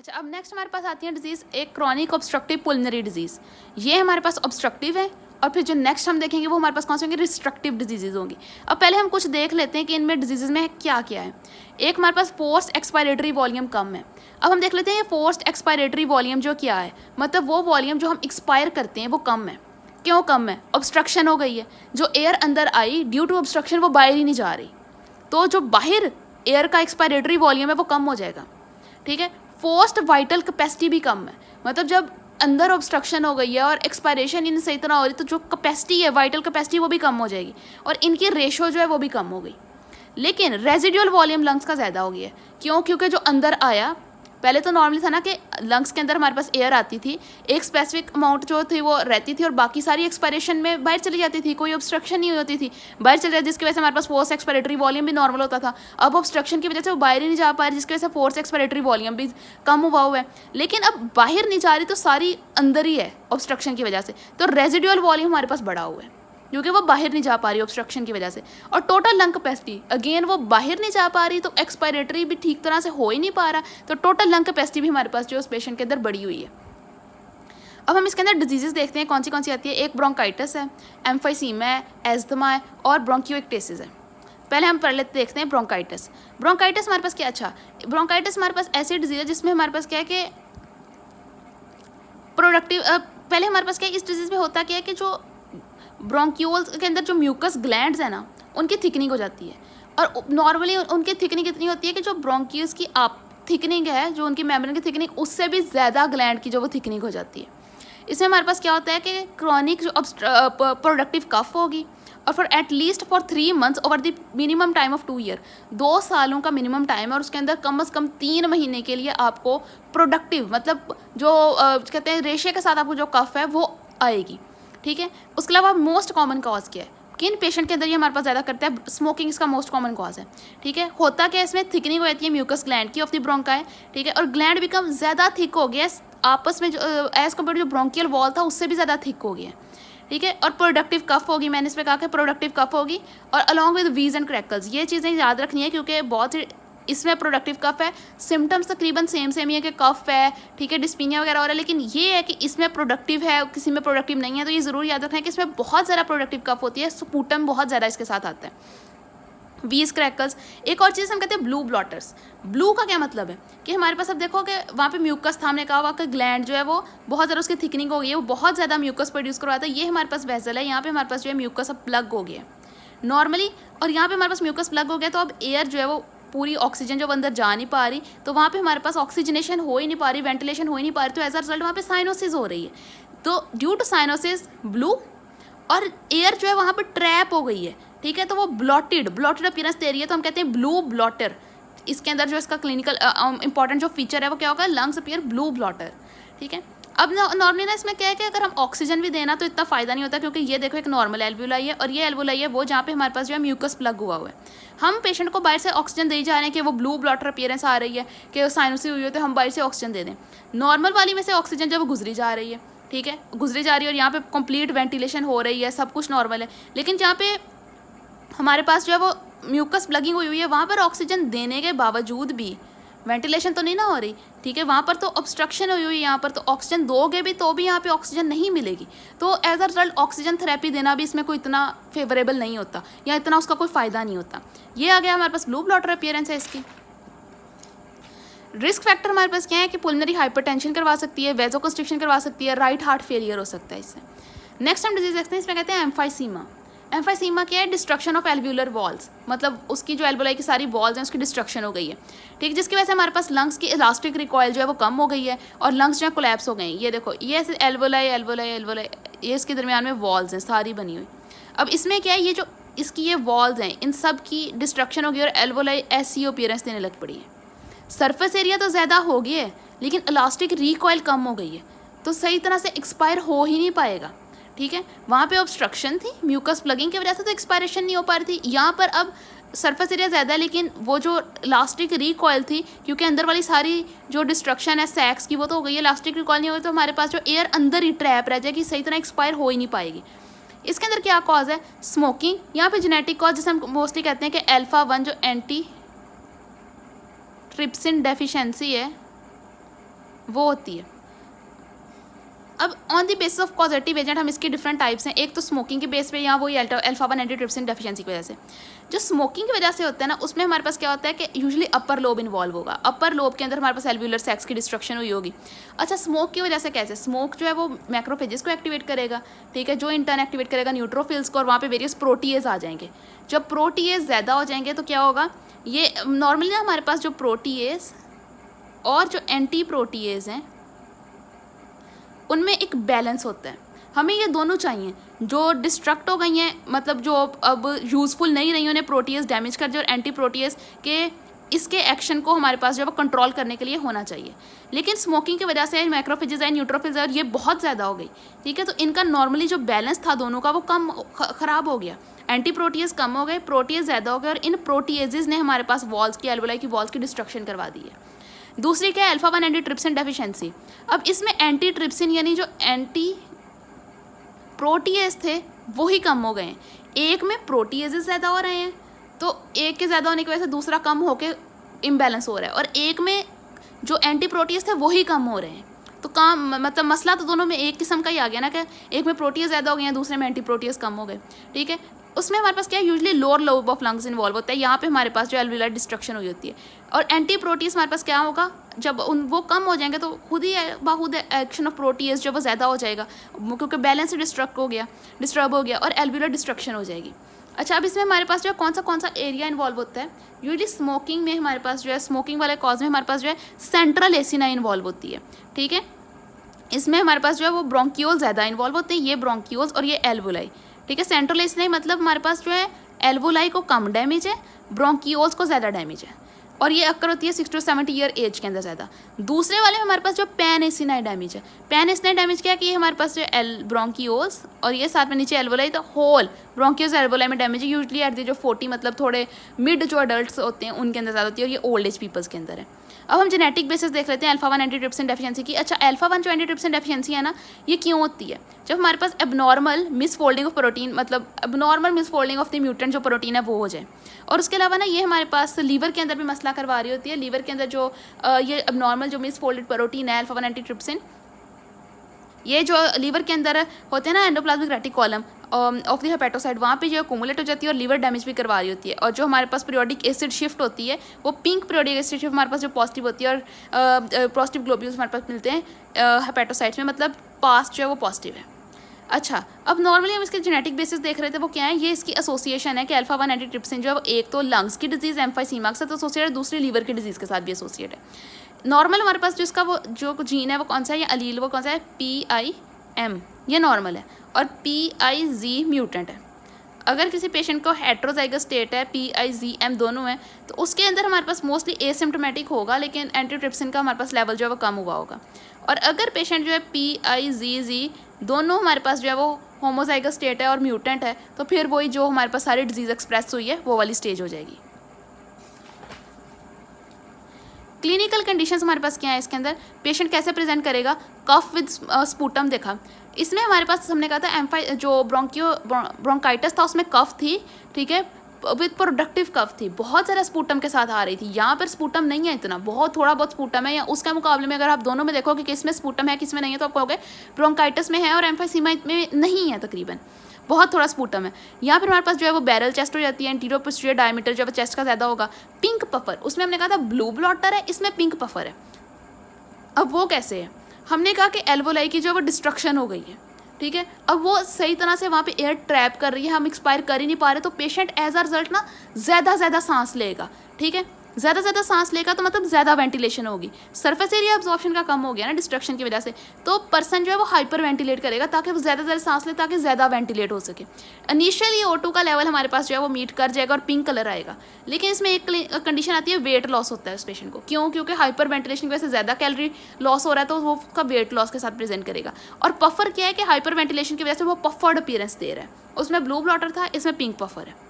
अच्छा, अब नेक्स्ट हमारे पास आती है डिजीज़ एक क्रॉनिक ऑब्स्ट्रक्टिव पुल्मोनरी डिजीज़। ये हमारे पास ऑब्स्ट्रक्टिव है और फिर जो नेक्स्ट हम देखेंगे वो हमारे पास कौन से होंगे, रिस्ट्रक्टिव डिजीज़ होंगी। अब पहले हम कुछ देख लेते हैं कि इनमें डिजीज़ में क्या क्या है। एक हमारे पास फोर्स्ड एक्सपायरेटरी वॉल्यूम कम है। अब हम देख लेते हैं ये फोर्स्ड एक्सपायरेटरी वॉल्यूम जो क्या है, मतलब वो वॉल्यूम जो हम एक्सपायर करते हैं वो कम है। क्यों कम है? ऑब्स्ट्रक्शन हो गई है, जो एयर अंदर आई ड्यू टू ऑब्स्ट्रक्शन वो बाहर ही नहीं जा रही, तो जो बाहर एयर का एक्सपायरेटरी वॉल्यूम है वो कम हो जाएगा। ठीक है। फोर्स्ड वाइटल कैपेसिटी भी कम है, मतलब जब अंदर ऑब्स्ट्रक्शन हो गई है और एक्सपायरेशन इन सही तरह हो रही तो जो कैपेसिटी है वाइटल कैपेसिटी वो भी कम हो जाएगी और इनकी रेशो जो है वो भी कम हो गई। लेकिन रेजिडुअल वॉल्यूम लंग्स का ज़्यादा हो गया है। क्यों? क्योंकि जो अंदर आया, पहले तो नॉर्मली था ना कि लंग्स के अंदर हमारे पास एयर आती थी, एक स्पेसिफिक अमाउंट जो थी वो रहती थी और बाकी सारी एक्सपायरेशन में बाहर चली जाती थी, कोई ऑब्स्ट्रक्शन नहीं होती थी, बाहर चली जाती, जिसकी वजह से हमारे पास फोर्स एक्सपायरेटरी वॉल्यूम भी नॉर्मल होता था। अब ऑब्स्ट्रक्शन की वजह से वो बाहर ही नहीं जा पा रही, जिसकी वजह से फोर्स एक्सपायरेटरी वॉल्यूम भी कम हुआ है। लेकिन अब बाहर नहीं जा रही तो सारी अंदर ही है ऑब्स्ट्रक्शन की वजह से, तो रेजिडुअल वॉल्यूम हमारे पास बढ़ा हुआ है क्योंकि वो बाहर नहीं जा पा रही ऑब्स्ट्रक्शन की वजह से। और टोटल लंग कैपेसिटी अगेन वो बाहर नहीं जा पा रही तो एक्सपायरेटरी भी ठीक तरह से हो ही नहीं पा रहा, तो टोटल लंग कैपेसिटी भी हमारे पास जो उस पेशेंट के अंदर बढ़ी हुई है। अब हम इसके अंदर डिजीजेस देखते हैं कौन सी आती है। एक ब्रोंकाइटिस है, एम्फाइसीमा है, एस्थमा है और ब्रोंकियोइक्टेसिस है। पहले हम पढ़ लेते देखते हैं ब्रोंकाइटिस। ब्रोंकाइटिस हमारे पास क्या, अच्छा ब्रोंकाइटिस हमारे पास ऐसी डिजीज है जिसमें हमारे पास क्या है कि प्रोडक्टिव, पहले हमारे पास क्या है, इस डिजीज़ में होता क्या है कि जो ब्रोंक्यूल्स के अंदर जो म्यूकस ग्लैंड्स है ना उनकी थिकनिंग हो जाती है। और नॉर्मली उनकी थिकनिंग कितनी होती है कि जो ब्रोंक्यूल्स की आप थिकनिंग है, जो उनकी मेम्ब्रेन की थिकनिंग, उससे भी ज़्यादा ग्लैंड की जो वो थिकनिंग हो जाती है। इसमें हमारे पास क्या होता है कि क्रॉनिक जो प्रोडक्टिव कफ होगी और for at least for 3 months over the minimum time of 2 year, 2 सालों का मिनिमम टाइम है और उसके अंदर कम से कम 3 महीने के लिए आपको प्रोडक्टिव, मतलब जो कहते हैं रेशे के साथ आपको जो कफ है वो आएगी। ठीक है। उसके अलावा मोस्ट कॉमन कॉज क्या है, किन पेशेंट के अंदर ये हमारे पास ज़्यादा करता है, स्मोकिंग इसका मोस्ट कॉमन कॉज है। ठीक है। होता क्या है, इसमें थिकनिंग हो जाती है म्यूकस ग्लैंड की ऑफ द ब्रोंकाई। ठीक है। और ग्लैंड बिकम ज़्यादा थिक हो गया आपस में, एज कम्पेयर जो ब्रोंकियल वॉल था उससे भी ज़्यादा थिक हो गया। ठीक है। और प्रोडक्टिव कफ होगी, मैंने इस पर कहा कि प्रोडक्टिव कफ होगी और अलॉन्ग विद वीज एंड क्रैकल्स, ये चीज़ें याद रखनी है क्योंकि बहुत सी इसमें प्रोडक्टिव कफ है, सिम्टम्स तकरीबन सेम ही है कि कफ है, ठीक है, डिस्पीनिया वगैरह हो रहा है, लेकिन ये है कि इसमें प्रोडक्टिव है किसी में प्रोडक्टिव नहीं है, तो ये ज़रूर याद रखना है कि इसमें बहुत ज़्यादा प्रोडक्टिव कफ होती है, स्पूटम बहुत ज़्यादा इसके साथ आता है, वीज क्रैकल्स। एक और चीज़ हम कहते हैं ब्लू ब्लॉटर्स। ब्लू का क्या मतलब है कि हमारे पास अब देखो कि वहाँ पे म्यूकस था, हमने कहा कि ग्लैंड जो है वो बहुत ज़्यादा उसकी थिकनिंग हो गई है, वो बहुत ज़्यादा म्यूकस प्रोड्यूस करवाता है। ये हमारे पास वेसल है, यहाँ पे हमारे पास जो है म्यूकस अब प्लग हो गया नॉर्मली, और यहाँ पे हमारे पास म्यूकस प्लग हो गया तो अब एयर जो है वो पूरी ऑक्सीजन जो अंदर जा नहीं पा रही, तो वहाँ पे हमारे पास ऑक्सीजनेशन हो ही नहीं पा रही, वेंटिलेशन हो ही नहीं पा रही, तो एज अ रिजल्ट वहाँ पे साइनोसिस हो रही है। तो ड्यू टू साइनोसिस ब्लू और एयर जो है वहाँ पर ट्रैप हो गई है। ठीक है। तो वो ब्लॉटेड अपीयरेंस दे रही है, तो हम कहते हैं ब्लू ब्लॉटर। इसके अंदर जो इसका क्लिनिकल इंपॉर्टेंट जो फीचर है वो क्या होगा, लंग्स अपीयर ब्लू ब्लॉटर। ठीक है। अब नॉर्मली ना इसमें क्या है कि अगर हम ऑक्सीजन भी देना तो इतना फ़ायदा नहीं होता, क्योंकि ये देखो एक नॉर्मल एल्वुलाई है और ये एल्वुलाई है वो जहाँ पे हमारे पास जो है म्यूकस प्लग हुआ है। हम पेशेंट को बाहर से ऑक्सीजन दे जा रहे हैं कि वो ब्लू ब्लॉटर अपीयरेंस आ रही है कि साइनोसिस हुई है, तो हम बाहर से ऑक्सीजन दे दें। नॉर्मल वाली में से ऑक्सीजन जब गुजरी जा रही है, ठीक है, गुजरी जा रही है और यहाँ पे कंप्लीट वेंटिलेशन हो रही है, सब कुछ नॉर्मल है, लेकिन जहाँ पे हमारे पास जो है वो म्यूकस प्लगिंग हुई है वहाँ पर ऑक्सीजन देने के बावजूद भी वेंटिलेशन तो नहीं ना हो रही। ठीक है। वहाँ पर तो ऑब्स्ट्रक्शन हुई हुई है, यहाँ पर तो ऑक्सीजन दोगे भी तो भी यहाँ पे ऑक्सीजन नहीं मिलेगी, तो as a result oxygen therapy देना भी इसमें कोई इतना फेवरेबल नहीं होता या इतना उसका कोई फ़ायदा नहीं होता। ये आ गया हमारे पास ब्लू ब्लॉटर अपीयरेंस है इसकी। रिस्क फैक्टर हमारे पास क्या है कि पुल्मोनरी हाइपरटेंशन करवा सकती है, वेजोकंस्ट्रिक्शन करवा सकती है, राइट हार्ट फेलियर हो सकता है इससे। नेक्स्ट हम डिजीज देखते हैं, इसमें कहते हैं एम्फाइसीमा। एम्फाइसीमा क्या है, डिस्ट्रक्शन ऑफ एल्वुलर वॉल्स, मतलब उसकी जो एल्वुलाई की सारी वॉल्स हैं उसकी डिस्ट्रक्शन हो गई है। ठीक, जिसकी वजह से हमारे पास लंग्स की इलास्टिक रिकॉयल जो है वो कम हो गई है और लंग्स जो है कोलैप्स हो गए हैं। ये देखो ये ऐसे एल्वुलाई ये इसके दरमियान में वॉल्स हैं सारी बनी हुई। अब इसमें क्या है, ये जो इसकी ये वॉल्स हैं इन सब की डिस्ट्रक्शन हो गई और एल्वुलाई ऐसी अपीयरेंस देने लग पड़ी है। सरफेस एरिया तो ज़्यादा हो गया है लेकिन इलास्टिक रिकॉयल कम हो गई है, तो सही तरह से एक्सपायर हो ही नहीं पाएगा। ठीक है। वहाँ पे ऑब्स्ट्रक्शन थी म्यूकस प्लगिंग की वजह से, तो एक्सपायरेशन नहीं हो पा रही थी। यहाँ पर अब सरफेस एरिया ज़्यादा है लेकिन वो जो इलास्टिक रिकॉयल थी, क्योंकि अंदर वाली सारी जो डिस्ट्रक्शन है सैक्स की वो तो हो गई है, इलास्टिक रिकॉयल नहीं होगी तो हमारे पास जो एयर अंदर ही ट्रैप रह जाएगी, सही तरह एक्सपायर हो ही नहीं पाएगी। इसके अंदर क्या कॉज है, स्मोकिंग। यहाँ पे जेनेटिक कॉज जिसे हम मोस्टली कहते हैं कि अल्फा 1 जो एंटी ट्रिप्सिन डेफिशिएंसी है वो होती है। अब on the basis of causative agent हम इसके डिफरेंट टाइप्स हैं। एक तो स्मोकिंग के बेस पे या वही अल्फा-1 एंटीट्रिप्सिन डेफिशिएंसी की वजह से। जो स्मोकिंग की वजह से होता है ना, उसमें हमारे पास क्या होता है कि यूजुअली अपर लोब इन्वॉल्व होगा। अपर लोब के अंदर हमारे पास एल्व्यूलर सैक्स की डिस्ट्रक्शन हुई होगी। अच्छा, स्मोक की वजह से कैसे? स्मोक जो है वो मैक्रोफेजेस को एक्टिवेट करेगा, ठीक है, जो इंटर्न एक्टिवेट करेगा न्यूट्रोफिल्स को, और वहाँ पे वेरियस प्रोटीएज आ जाएंगे। जब प्रोटीएज ज़्यादा हो जाएंगे तो क्या होगा, ये नॉर्मली ना हमारे पास जो प्रोटीएज और जो एंटी प्रोटीएज हैं उनमें एक बैलेंस होता है। हमें ये दोनों चाहिए। जो डिस्ट्रक्ट हो गई हैं, मतलब जो अब यूज़फुल नहीं रही, उन्हें प्रोटीएज डैमेज कर दिया, और एंटी प्रोटीएज के इसके एक्शन को हमारे पास जो है कंट्रोल करने के लिए होना चाहिए। लेकिन स्मोकिंग की वजह से मैक्रोफेजेस है, न्यूट्रोफिल्स है, और ये बहुत ज़्यादा हो गई, ठीक है, तो इनका नॉर्मली जो बैलेंस था दोनों का वो कम ख़राब हो गया। एंटी प्रोटीएज कम हो गए, प्रोटीएज ज़्यादा हो गए, और इन प्रोटीएजेस ने हमारे पास वॉल्स की, एल्वोलाई की वॉल्स की डिस्ट्रक्शन करवा दी है। दूसरी क्या है, अल्फा-1 एंटीट्रिप्सिन डेफिशिएंसी। अब इसमें एंटीट्रिप्सिन यानी जो एंटी प्रोटीएज थे वो ही कम हो गए हैं। एक में प्रोटीएजेस ज़्यादा हो रहे हैं, तो एक के ज़्यादा होने की वजह से दूसरा कम होकर इम्बैलेंस हो रहा है, और एक में जो एंटी प्रोटीएज थे वही कम हो रहे हैं। तो काम मतलब मसला तो दोनों में एक किस्म का ही आ गया ना, कि एक में प्रोटीएज ज़्यादा हो गए हैं, दूसरे में एंटी प्रोटीएज कम हो गए, ठीक है। उसमें हमारे पास क्या है, usually lower lobe of lungs involve होता है। यहाँ पे हमारे पास जो एल्वुलर डिस्ट्रक्शन हुई होती है, और एंटी प्रोटीज हमारे पास क्या होगा, जब वो कम हो जाएंगे तो खुद ही बाखुद एक्शन ऑफ प्रोटीज जो वो ज़्यादा हो जाएगा, क्योंकि बैलेंस डिस्टर्ब हो गया, और एल्वुलर डिस्ट्रक्शन हो जाएगी। अच्छा, अब इसमें हमारे पास जो है कौन सा एरिया इन्वॉल्व होता है, यूजुअली स्मोकिंग में हमारे पास जो है, स्मोकिंग वाले कॉज में हमारे पास जो है सेंट्रल एसिना इन्वॉल्व होती है, ठीक है। इसमें हमारे पास जो है वो ब्रोंकियोल ज़्यादा इन्वॉल्व होते हैं, ये ब्रोंकियोल्स और ये एल्वुलाई, ठीक है। सेंट्रल एसिना मतलब हमारे पास जो है एल्वुलाई को कम डैमेज है, ब्रोंकियोल्स को ज़्यादा डैमेज है, और ये अक्कर होती है 60 to 70 ईयर एज के अंदर ज़्यादा। दूसरे वाले में हमारे पास जो पैन एसिनाई डैमेज है। पैन एसिनाई डैमेज क्या है कि ये हमारे पास जो ब्रोंकियोल्स और ये साथ में नीचे एल्वुलाई, तो होल ब्रोंकियोल्स एल्वुलाई में डैमेज है। यूजुअली एट दी जो 40 मतलब थोड़े मिड जो अडल्ट होते हैं उनके अंदर ज़्यादा होती है, और ये ओल्ड एज पीपल्स के अंदर है। अब हम जेनेटिक बेसिस देख लेते हैं अल्फा-1 एंटीट्रिप्सिन डेफिशिएंसी की। अच्छा, अल्फा-1 जो एंटीट्रिप्सिन डेफिशिएंसी है ना, ये क्यों होती है? जब हमारे पास एबनॉर्मल मिसफोल्डिंग ऑफ प्रोटीन, मतलब abnormal misfolding of the mutant जो प्रोटीन है वो हो जाए। और उसके अलावा ना ये हमारे पास लीवर के अंदर भी मसला करवा रही होती है। लीवर के अंदर जो ये एबनॉर्मल जो मिसफोल्डेड प्रोटीन है अल्फा-1 एंटीट्रिप्सिन, ये जो लीवर के अंदर होते हैं ना, endoplasmic reticulum of the hepatocyte, वहाँ पे जो एक्यूमुलेट हो जाती है और लीवर डैमेज भी करवा रही होती है। और जो हमारे पास पीरियोडिक एसिड शिफ्ट होती है, वो पिंक पीरियोडिक एसिड शिफ्ट हमारे पास जो पॉजिटिव होती है, और पॉजिटिव ग्लोब्यूल्स हमारे पास मिलते हैं हेपेटोसाइट्स में, मतलब पास्ट जो है वो पॉजिटिव है। अच्छा, अब नॉर्मली हम इसके जेनेटिक बेसिस देख रहे थे, वो क्या है, ये इसकी एसोसिएशन है कि अल्फा-1 एंटीट्रिप्सिन जो है एक तो लंग्स की डिजीज़ एम्फाइसीमा के साथ एसोसिएट है, दूसरी लीवर की डिजीज़ के साथ भी एसोसिएट है। नॉर्मल हमारे पास जिसका वो जो जीन है वो कौन सा है, या अलील वो कौन सा है, PIM, ये नॉर्मल है, और PIZ म्यूटेंट है। अगर किसी पेशेंट को हेट्रोजाइगस स्टेट है, PIZM दोनों है, तो उसके अंदर हमारे पास मोस्टली एसिम्प्टोमेटिक होगा, लेकिन एंटीट्रिप्सिन का हमारे पास लेवल जो है वो कम हुआ होगा। और अगर पेशेंट जो है PIZZ दोनों हमारे पास जो है वो होमोजाइगस स्टेट है और म्यूटेंट है, तो फिर वही जो हमारे पास सारी डिजीज़ एक्सप्रेस हुई है वो वाली स्टेज हो जाएगी। क्लिनिकल कंडीशंस हमारे पास क्या है इसके अंदर, पेशेंट कैसे प्रेजेंट करेगा, कफ विद स्पूटम देखा। इसमें हमारे पास हमने कहा था जो ब्रोंकाइटिस था उसमें कफ थी, ठीक है, विद प्रोडक्टिव कफ थी, बहुत सारा स्पूटम के साथ आ रही थी। यहाँ पर स्पूटम नहीं है इतना, बहुत थोड़ा बहुत स्पूटम है, या उसके मुकाबले में अगर आप दोनों में देखोगे कि किसमें स्पूटम है किसमें नहीं है, तो आप कहोगे ब्रोंकाइटिस में है और एम्फाइसीमा में नहीं है, तकरीबन बहुत थोड़ा स्पूटम है। यहाँ पर हमारे पास जो है वो बैरल चेस्ट हो जाती है, एंटीरियर पोस्टीरियर डायमीटर जो है चेस्ट का ज़्यादा होगा। पिंक पफर, उसमें हमने कहा था ब्लू ब्लॉटर है, इसमें पिंक पफर है। अब वो कैसे है, हमने कहा कि एल्वोलाई की जो वो डिस्ट्रक्शन हो गई है, ठीक है, अब वो सही तरह से वहाँ पे एयर ट्रैप कर रही है, हम एक्सपायर कर ही नहीं पा रहे, तो पेशेंट एज अ रिजल्ट ना ज़्यादा सांस लेगा, ठीक है, ज़्यादा सांस लेगा तो मतलब ज़्यादा वेंटिलेशन होगी, सरफेस एरिया अब्जॉर्प्शन का कम हो गया ना डिस्ट्रक्शन की वजह से, तो पर्सन जो है वो हाइपर वेंटिलेट करेगा ताकि वो ज़्यादा सांस ले, ताकि ज़्यादा वेंटिलेट हो सके। इनिशियली O2 का लेवल हमारे पास जो है वो मीट कर जाएगा और पिंक कलर आएगा, लेकिन इसमें एक कंडीशन आती है, वेट लॉस होता है उस पेशेंट को। क्यों? क्योंकि हाइपर वेंटिलेशन की वजह से ज़्यादा कैलोरी लॉस हो रहा है, तो वो उसका वेट लॉस के साथ प्रेजेंट करेगा। और पफर क्या है कि हाइपर वेंटिलेशन की वजह से वो पफर्ड अपीयरेंस दे रहा है, उसमें ब्लू ब्लॉटर था, इसमें पिंक पफर है।